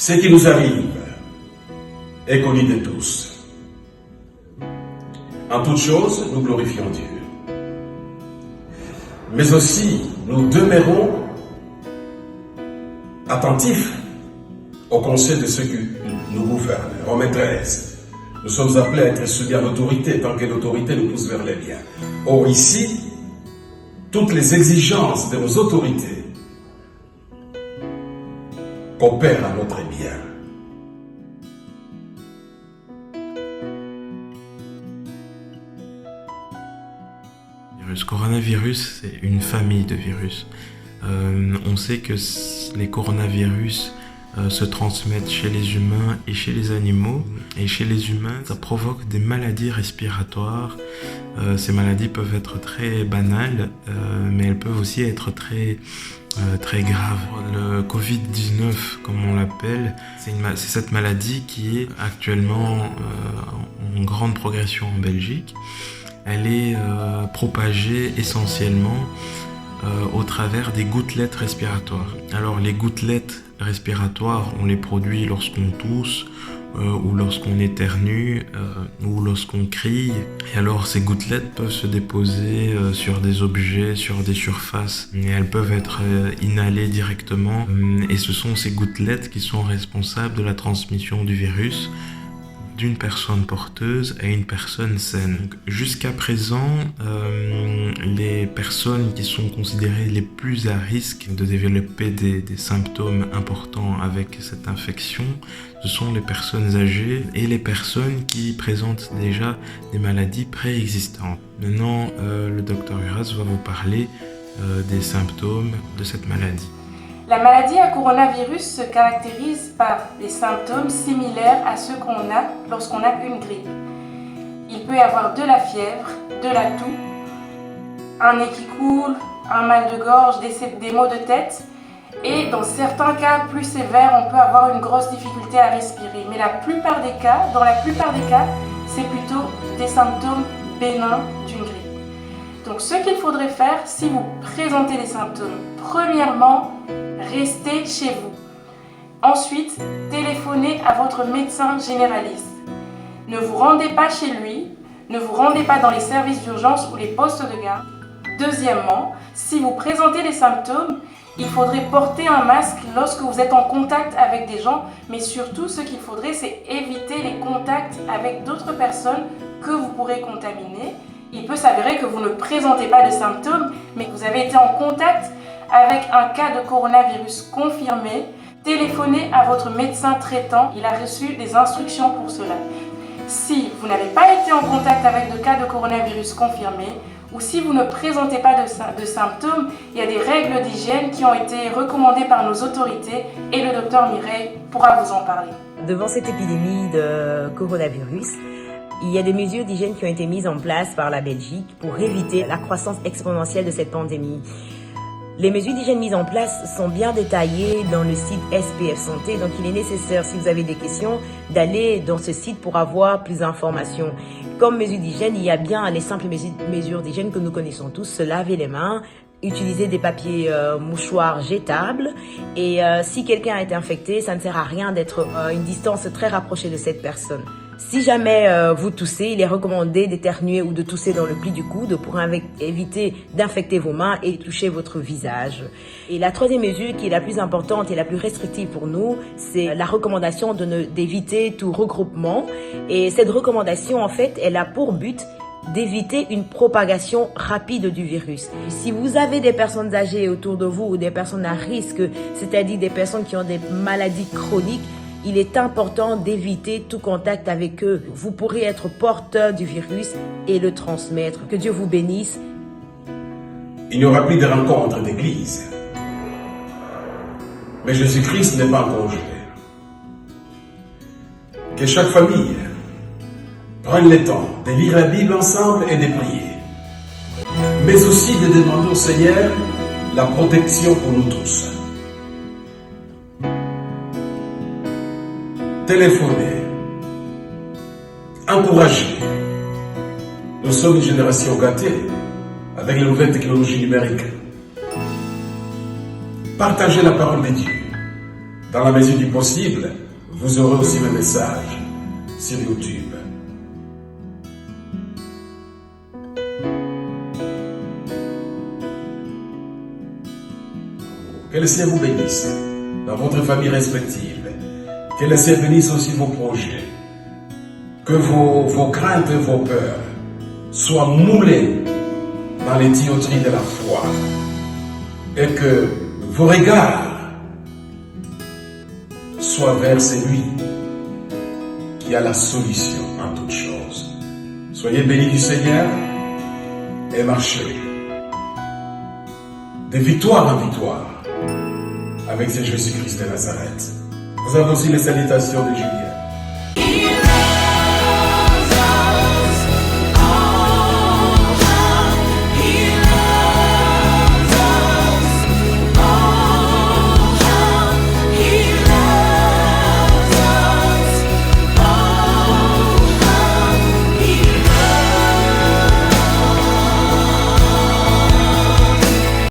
Ce qui nous arrive est connu de tous. En toute chose, nous glorifions Dieu. Mais aussi, nous demeurons attentifs au conseil de ceux qui nous gouvernent. Romains 13. Nous sommes appelés à être soumis à l'autorité, tant que l'autorité nous pousse vers les biens. Or ici, toutes les exigences de nos autorités opèrent à notre bien. Le coronavirus, c'est une famille de virus. On sait que les coronavirus se transmettent chez les humains et chez les animaux. Et chez les humains, ça provoque des maladies respiratoires. Ces maladies peuvent être très banales, mais elles peuvent aussi être très graves. Le Covid-19, comme on l'appelle, c'est cette maladie qui est actuellement en grande progression en Belgique. Elle est propagée essentiellement au travers des gouttelettes respiratoires. Alors les gouttelettes respiratoires, on les produit lorsqu'on tousse ou lorsqu'on éternue ou lorsqu'on crie. Et alors ces gouttelettes peuvent se déposer sur des objets, sur des surfaces, et elles peuvent être inhalées directement. Et ce sont ces gouttelettes qui sont responsables de la transmission du virus d'une personne porteuse à une personne saine. Jusqu'à présent, les personnes qui sont considérées les plus à risque de développer des symptômes importants avec cette infection, ce sont les personnes âgées et les personnes qui présentent déjà des maladies préexistantes. Maintenant, le Dr Uras va vous parler des symptômes de cette maladie. La maladie à coronavirus se caractérise par des symptômes similaires à ceux qu'on a lorsqu'on a une grippe. Il peut y avoir de la fièvre, de la toux, un nez qui coule, un mal de gorge, des maux de tête et dans certains cas plus sévères, on peut avoir une grosse difficulté à respirer. Mais dans la plupart des cas, c'est plutôt des symptômes bénins d'une grippe. Donc ce qu'il faudrait faire si vous présentez les symptômes, premièrement, restez chez vous. Ensuite, téléphonez à votre médecin généraliste. Ne vous rendez pas chez lui, ne vous rendez pas dans les services d'urgence ou les postes de garde. Deuxièmement, si vous présentez les symptômes, il faudrait porter un masque lorsque vous êtes en contact avec des gens, mais surtout ce qu'il faudrait, c'est éviter les contacts avec d'autres personnes que vous pourrez contaminer. Il peut s'avérer que vous ne présentez pas de symptômes, mais que vous avez été en contact avec un cas de coronavirus confirmé. Téléphonez à votre médecin traitant, il a reçu des instructions pour cela. Si vous n'avez pas été en contact avec de cas de coronavirus confirmés, ou si vous ne présentez pas de symptômes, il y a des règles d'hygiène qui ont été recommandées par nos autorités et le docteur Mireille pourra vous en parler. Devant cette épidémie de coronavirus, il y a des mesures d'hygiène qui ont été mises en place par la Belgique pour éviter la croissance exponentielle de cette pandémie. Les mesures d'hygiène mises en place sont bien détaillées dans le site SPF Santé, donc il est nécessaire, si vous avez des questions, d'aller dans ce site pour avoir plus d'informations. Comme mesures d'hygiène, il y a bien les simples mesures d'hygiène que nous connaissons tous, se laver les mains, utiliser des papiers mouchoirs jetables et si quelqu'un a été infecté, ça ne sert à rien d'être à une distance très rapprochée de cette personne. Si jamais vous toussez, il est recommandé d'éternuer ou de tousser dans le pli du coude pour éviter d'infecter vos mains et toucher votre visage. Et la troisième mesure qui est la plus importante et la plus restrictive pour nous, c'est la recommandation d'éviter tout regroupement. Et cette recommandation, en fait, elle a pour but d'éviter une propagation rapide du virus. Si vous avez des personnes âgées autour de vous ou des personnes à risque, c'est-à-dire des personnes qui ont des maladies chroniques, il est important d'éviter tout contact avec eux. Vous pourrez être porteur du virus et le transmettre. Que Dieu vous bénisse. Il n'y aura plus de rencontres d'église. Mais Jésus-Christ n'est pas en congé. Que chaque famille prenne le temps de lire la Bible ensemble et de prier. Mais aussi de demander au Seigneur la protection pour nous tous. Téléphonez, encouragez. Nous sommes une génération gâtée avec les nouvelles technologies numériques. Partagez la parole de Dieu. Dans la mesure du possible, vous aurez aussi mes messages sur YouTube. Que le Seigneur vous bénisse dans votre famille respective. Que le Seigneur bénisse aussi vos projets. Que vos craintes et vos peurs soient moulées dans les tuyauteries de la foi. Et que vos regards soient vers celui qui a la solution en toutes choses. Soyez bénis du Seigneur et marchez de victoire en victoire avec ce Jésus-Christ de Nazareth. Vous avez aussi les salutations de Julien.